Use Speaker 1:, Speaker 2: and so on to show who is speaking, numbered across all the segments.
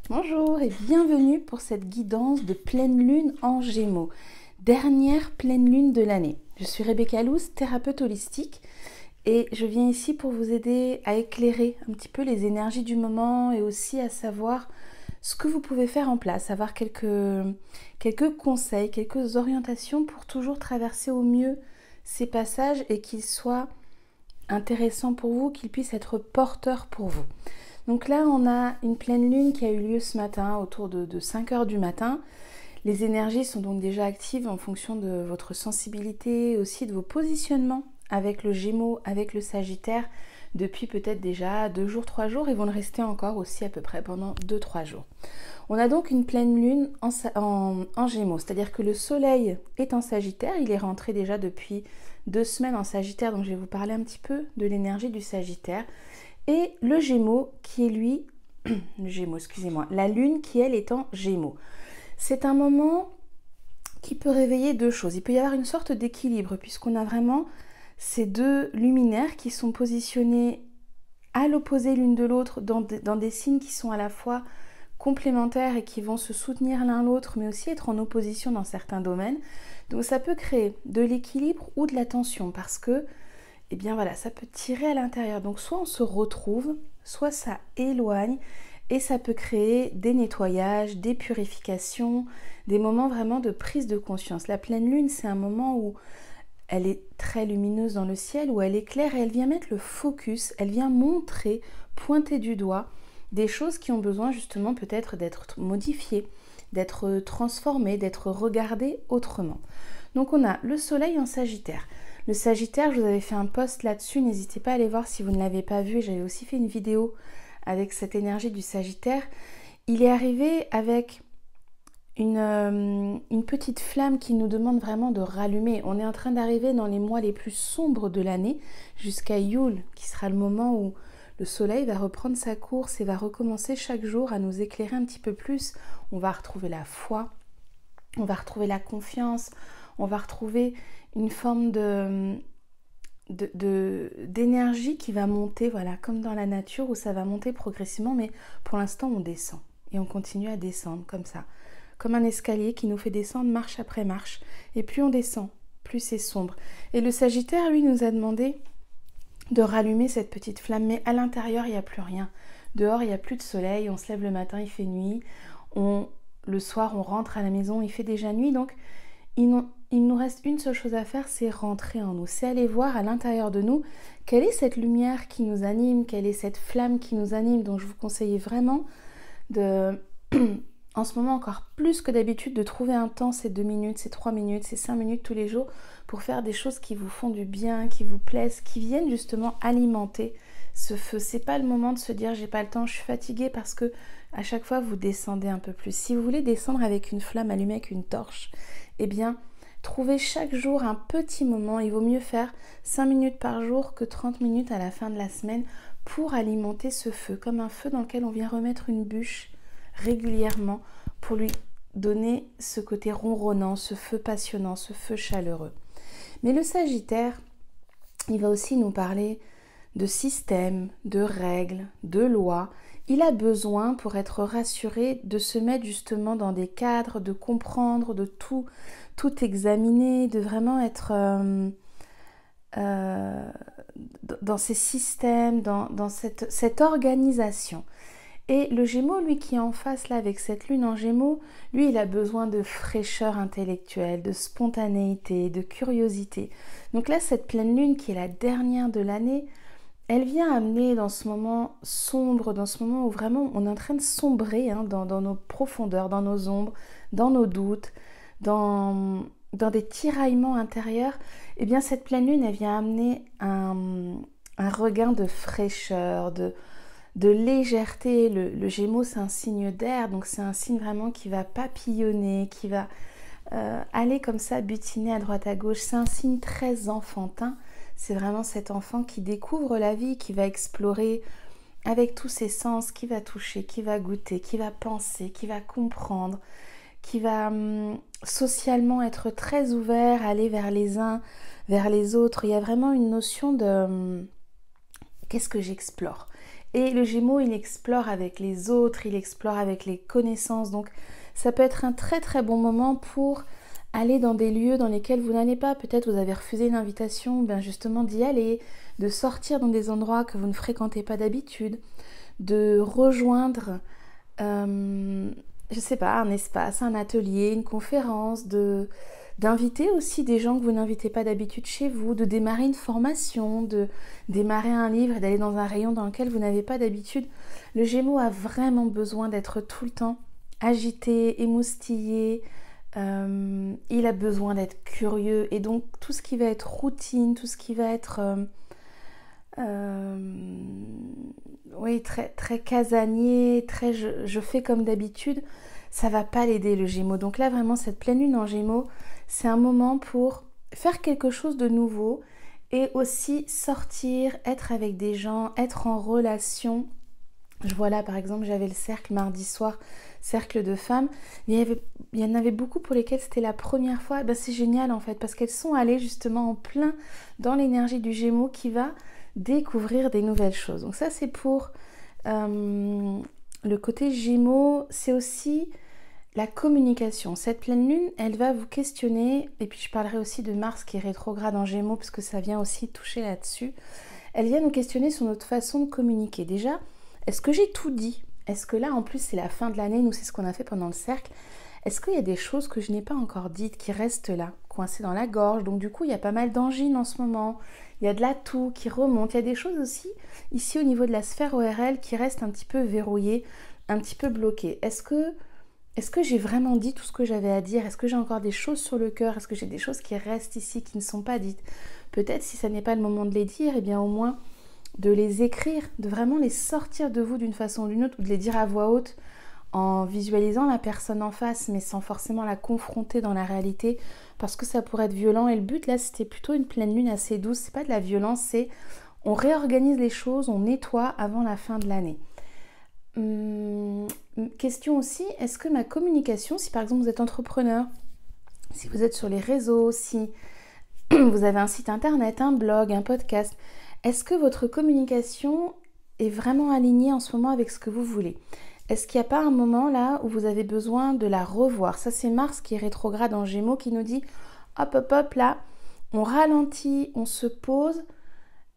Speaker 1: Bonjour et bienvenue pour cette guidance de pleine lune en Gémeaux, dernière pleine lune de l'année. Je suis Rebecca Loos, thérapeute holistique et je viens ici pour vous aider à éclairer un petit peu les énergies du moment et aussi à savoir ce que vous pouvez faire en place, avoir quelques conseils, quelques orientations pour toujours traverser au mieux ces passages et qu'ils soient intéressants pour vous, qu'ils puissent être porteurs pour vous. Donc là, on a une pleine lune qui a eu lieu ce matin, autour de 5 heures du matin. Les énergies sont donc déjà actives en fonction de votre sensibilité, aussi de vos positionnements avec le Gémeaux, avec le Sagittaire, depuis peut-être déjà 2 jours, 3 jours, et vont le rester encore aussi à peu près pendant 2-3 jours. On a donc une pleine lune en Gémeaux, c'est-à-dire que le Soleil est en Sagittaire, il est rentré déjà depuis 2 semaines en Sagittaire, donc je vais vous parler un petit peu de l'énergie du Sagittaire. Et le Gémeaux qui est lui, la lune qui elle est en Gémeaux. C'est un moment qui peut réveiller deux choses. Il peut y avoir une sorte d'équilibre puisqu'on a vraiment ces deux luminaires qui sont positionnés à l'opposé l'une de l'autre dans des signes qui sont à la fois complémentaires et qui vont se soutenir l'un l'autre mais aussi être en opposition dans certains domaines. Donc ça peut créer de l'équilibre ou de la tension parce que et bien voilà, ça peut tirer à l'intérieur. Donc soit on se retrouve, soit ça éloigne et ça peut créer des nettoyages, des purifications, des moments vraiment de prise de conscience. La pleine lune, c'est un moment où elle est très lumineuse dans le ciel, où elle éclaire et elle vient mettre le focus, elle vient montrer, pointer du doigt des choses qui ont besoin justement peut-être d'être modifiées, d'être transformées, d'être regardées autrement. Donc on a le soleil en Sagittaire. Le Sagittaire, je vous avais fait un post là-dessus, n'hésitez pas à aller voir si vous ne l'avez pas vu. J'avais aussi fait une vidéo avec cette énergie du Sagittaire. Il est arrivé avec une petite flamme qui nous demande vraiment de rallumer. On est en train d'arriver dans les mois les plus sombres de l'année, jusqu'à Yule, qui sera le moment où le soleil va reprendre sa course et va recommencer chaque jour à nous éclairer un petit peu plus. On va retrouver la foi, on va retrouver la confiance, on va retrouver une forme d'énergie qui va monter, voilà, comme dans la nature où ça va monter progressivement, mais pour l'instant on descend et on continue à descendre comme ça, comme un escalier qui nous fait descendre marche après marche, et plus on descend, plus c'est sombre. Et le Sagittaire, lui, nous a demandé de rallumer cette petite flamme, mais à l'intérieur il n'y a plus rien. Dehors il n'y a plus de soleil, on se lève le matin, il fait nuit, le soir on rentre à la maison, il fait déjà nuit, donc il nous reste une seule chose à faire, c'est rentrer en nous, c'est aller voir à l'intérieur de nous quelle est cette lumière qui nous anime, quelle est cette flamme qui nous anime. Donc je vous conseille vraiment en ce moment encore plus que d'habitude, de trouver un temps, ces 2 minutes, ces 3 minutes, ces 5 minutes tous les jours pour faire des choses qui vous font du bien, qui vous plaisent, qui viennent justement alimenter ce feu. C'est pas le moment de se dire j'ai pas le temps, je suis fatiguée, parce que à chaque fois vous descendez un peu plus. Si vous voulez descendre avec une flamme allumée avec une torche, eh bien trouvez chaque jour un petit moment. Il vaut mieux faire 5 minutes par jour que 30 minutes à la fin de la semaine pour alimenter ce feu, comme un feu dans lequel on vient remettre une bûche régulièrement pour lui donner ce côté ronronnant, ce feu passionnant, ce feu chaleureux. Mais le Sagittaire, il va aussi nous parler de système, de règles, de lois. Il a besoin, pour être rassuré, de se mettre justement dans des cadres, de comprendre, de tout examiner, de vraiment être dans ces systèmes, dans cette organisation. Et le Gémeaux, lui qui est en face là avec cette lune en Gémeaux, lui il a besoin de fraîcheur intellectuelle, de spontanéité, de curiosité. Donc là, cette pleine lune qui est la dernière de l'année, elle vient amener dans ce moment sombre, dans ce moment où vraiment on est en train de sombrer dans nos profondeurs, dans nos ombres, dans nos doutes, dans des tiraillements intérieurs. Eh bien cette pleine lune, elle vient amener un regain de fraîcheur, de légèreté. Le Gémeaux, c'est un signe d'air, donc c'est un signe vraiment qui va papillonner, qui va aller comme ça, butiner à droite à gauche. C'est un signe très enfantin. C'est vraiment cet enfant qui découvre la vie, qui va explorer avec tous ses sens, qui va toucher, qui va goûter, qui va penser, qui va comprendre, qui va socialement être très ouvert, aller vers les uns, vers les autres. Il y a vraiment une notion de qu'est-ce que j'explore. Et le Gémeaux, il explore avec les autres, il explore avec les connaissances. Donc ça peut être un très très bon moment pour aller dans des lieux dans lesquels vous n'allez pas. Peut-être vous avez refusé une invitation, ben justement d'y aller, de sortir dans des endroits que vous ne fréquentez pas d'habitude, de rejoindre, je sais pas, un espace, un atelier, une conférence, d'inviter aussi des gens que vous n'invitez pas d'habitude chez vous, de démarrer une formation, de démarrer un livre et d'aller dans un rayon dans lequel vous n'avez pas d'habitude. Le Gémeaux a vraiment besoin d'être tout le temps agité, émoustillé, il a besoin d'être curieux et donc tout ce qui va être routine, tout ce qui va être oui, très, très casanier, très je fais comme d'habitude, ça va pas l'aider le Gémeaux. Donc là vraiment cette pleine lune en Gémeaux, c'est un moment pour faire quelque chose de nouveau et aussi sortir, être avec des gens, être en relation. Je vois là par exemple, j'avais le cercle mardi soir, cercle de femmes, mais il y en avait beaucoup pour lesquelles c'était la première fois. Ben, c'est génial en fait, parce qu'elles sont allées justement en plein dans l'énergie du Gémeaux qui va découvrir des nouvelles choses. Donc ça c'est pour le côté Gémeaux, c'est aussi la communication. Cette pleine lune, elle va vous questionner, et puis je parlerai aussi de Mars qui est rétrograde en Gémeaux, parce que ça vient aussi toucher là-dessus. Elle vient nous questionner sur notre façon de communiquer. Déjà, est-ce que j'ai tout dit? Est-ce que là, en plus, c'est la fin de l'année, nous, c'est ce qu'on a fait pendant le cercle. Est-ce qu'il y a des choses que je n'ai pas encore dites, qui restent là, coincées dans la gorge? Donc du coup, il y a pas mal d'angines en ce moment. Il y a de la toux qui remonte. Il y a des choses aussi, ici, au niveau de la sphère ORL, qui restent un petit peu verrouillées, un petit peu bloquées. Est-ce que j'ai vraiment dit tout ce que j'avais à dire? Est-ce que j'ai encore des choses sur le cœur? Est-ce que j'ai des choses qui restent ici, qui ne sont pas dites? Peut-être, si ça n'est pas le moment de les dire, eh bien au moins de les écrire, de vraiment les sortir de vous d'une façon ou d'une autre, ou de les dire à voix haute en visualisant la personne en face, mais sans forcément la confronter dans la réalité, parce que ça pourrait être violent. Et le but là, c'était plutôt une pleine lune assez douce. C'est pas de la violence, c'est on réorganise les choses, on nettoie avant la fin de l'année. Question aussi, est-ce que ma communication, si par exemple vous êtes entrepreneur, si vous êtes sur les réseaux, si vous avez un site internet, un blog, un podcast, est-ce que votre communication est vraiment alignée en ce moment avec ce que vous voulez? Est-ce qu'il n'y a pas un moment là où vous avez besoin de la revoir? Ça c'est Mars qui est rétrograde en Gémeaux qui nous dit hop hop hop là, on ralentit, on se pose.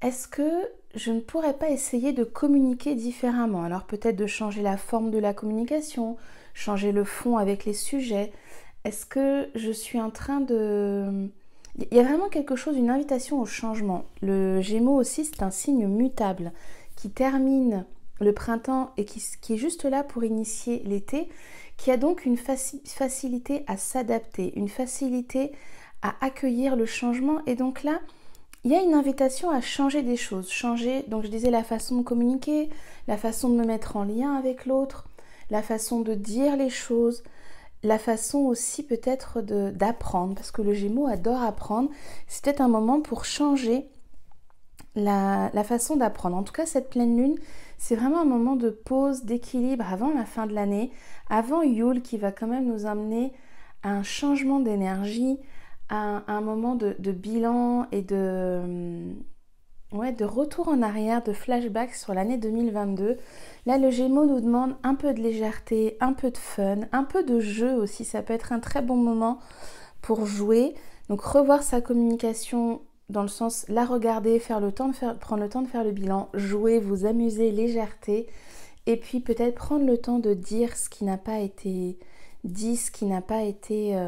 Speaker 1: Est-ce que je ne pourrais pas essayer de communiquer différemment? Alors peut-être de changer la forme de la communication, changer le fond avec les sujets. Est-ce que je suis en train de... Il y a vraiment quelque chose, une invitation au changement. Le Gémeaux aussi, c'est un signe mutable qui termine le printemps et qui est juste là pour initier l'été, qui a donc une facilité à s'adapter, une facilité à accueillir le changement. Et donc là, il y a une invitation à changer des choses. Changer, donc je disais, la façon de communiquer, la façon de me mettre en lien avec l'autre, la façon de dire les choses, la façon aussi peut-être d'apprendre, parce que le Gémeaux adore apprendre. C'est peut-être un moment pour changer la façon d'apprendre. En tout cas, cette pleine lune, c'est vraiment un moment de pause, d'équilibre avant la fin de l'année, avant Yule qui va quand même nous amener à un changement d'énergie, à un moment de bilan et de retour en arrière, de flashback sur l'année 2022. Là, le Gémeaux nous demande un peu de légèreté, un peu de fun, un peu de jeu aussi. Ça peut être un très bon moment pour jouer. Donc revoir sa communication dans le sens la regarder, prendre le temps de faire le bilan, jouer, vous amuser, légèreté. Et puis peut-être prendre le temps de dire ce qui n'a pas été dit, ce qui n'a pas été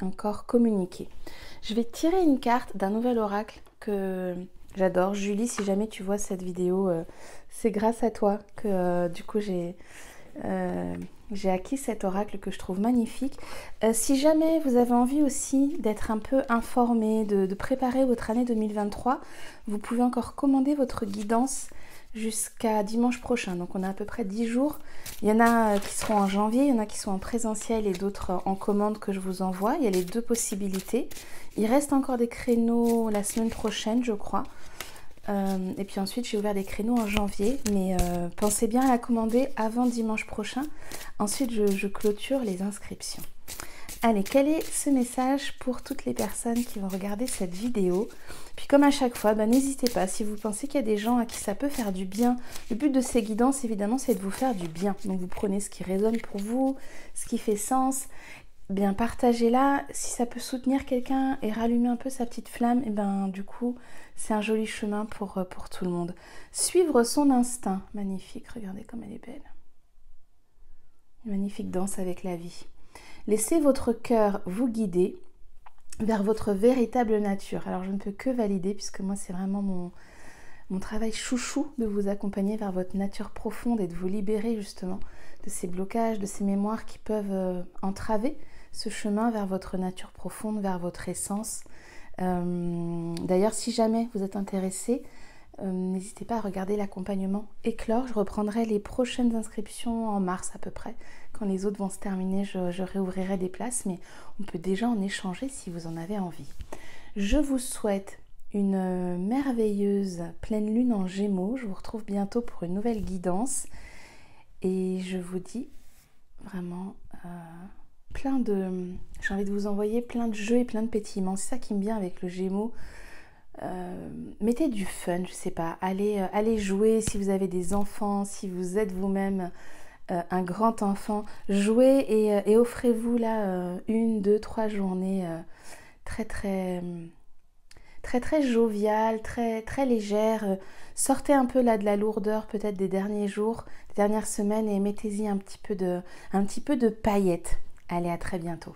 Speaker 1: encore communiqué. Je vais tirer une carte d'un nouvel oracle que j'adore. Julie, si jamais tu vois cette vidéo, c'est grâce à toi que du coup j'ai acquis cet oracle que je trouve magnifique. Si jamais vous avez envie aussi d'être un peu informé, de préparer votre année 2023, vous pouvez encore commander votre guidance jusqu'à dimanche prochain. Donc on a à peu près 10 jours. Il y en a qui seront en janvier, il y en a qui sont en présentiel et d'autres en commande que je vous envoie. Il y a les deux possibilités. Il reste encore des créneaux la semaine prochaine, je crois. Et puis ensuite, j'ai ouvert des créneaux en janvier. Mais pensez bien à la commander avant dimanche prochain. Ensuite, je clôture les inscriptions. Allez, quel est ce message pour toutes les personnes qui vont regarder cette vidéo? Puis comme à chaque fois, n'hésitez pas, si vous pensez qu'il y a des gens à qui ça peut faire du bien, le but de ces guidances, évidemment, c'est de vous faire du bien. Donc vous prenez ce qui résonne pour vous, ce qui fait sens, bien partagez-la. Si ça peut soutenir quelqu'un et rallumer un peu sa petite flamme, et du coup, c'est un joli chemin pour tout le monde. Suivre son instinct, magnifique, regardez comme elle est belle. Une magnifique danse avec la vie. Laissez votre cœur vous guider vers votre véritable nature. Alors je ne peux que valider puisque moi c'est vraiment mon travail chouchou de vous accompagner vers votre nature profonde et de vous libérer justement de ces blocages, de ces mémoires qui peuvent entraver ce chemin vers votre nature profonde, vers votre essence. D'ailleurs, si jamais vous êtes intéressé, n'hésitez pas à regarder l'accompagnement Éclore. Je reprendrai les prochaines inscriptions en mars à peu près. Quand les autres vont se terminer, je réouvrirai des places, mais on peut déjà en échanger si vous en avez envie. Je vous souhaite une merveilleuse pleine lune en Gémeaux. Je vous retrouve bientôt pour une nouvelle guidance. Et je vous dis vraiment j'ai envie de vous envoyer plein de jeux et plein de pétillements. C'est ça qui me vient avec le Gémeaux. Mettez du fun, je sais pas, allez jouer si vous avez des enfants, si vous êtes vous-même un grand enfant, jouez et offrez-vous là 1, 2, 3 journées très joviales, très légères. Sortez un peu là de la lourdeur peut-être des derniers jours, des dernières semaines et mettez-y un petit peu de paillettes. Allez, à très bientôt.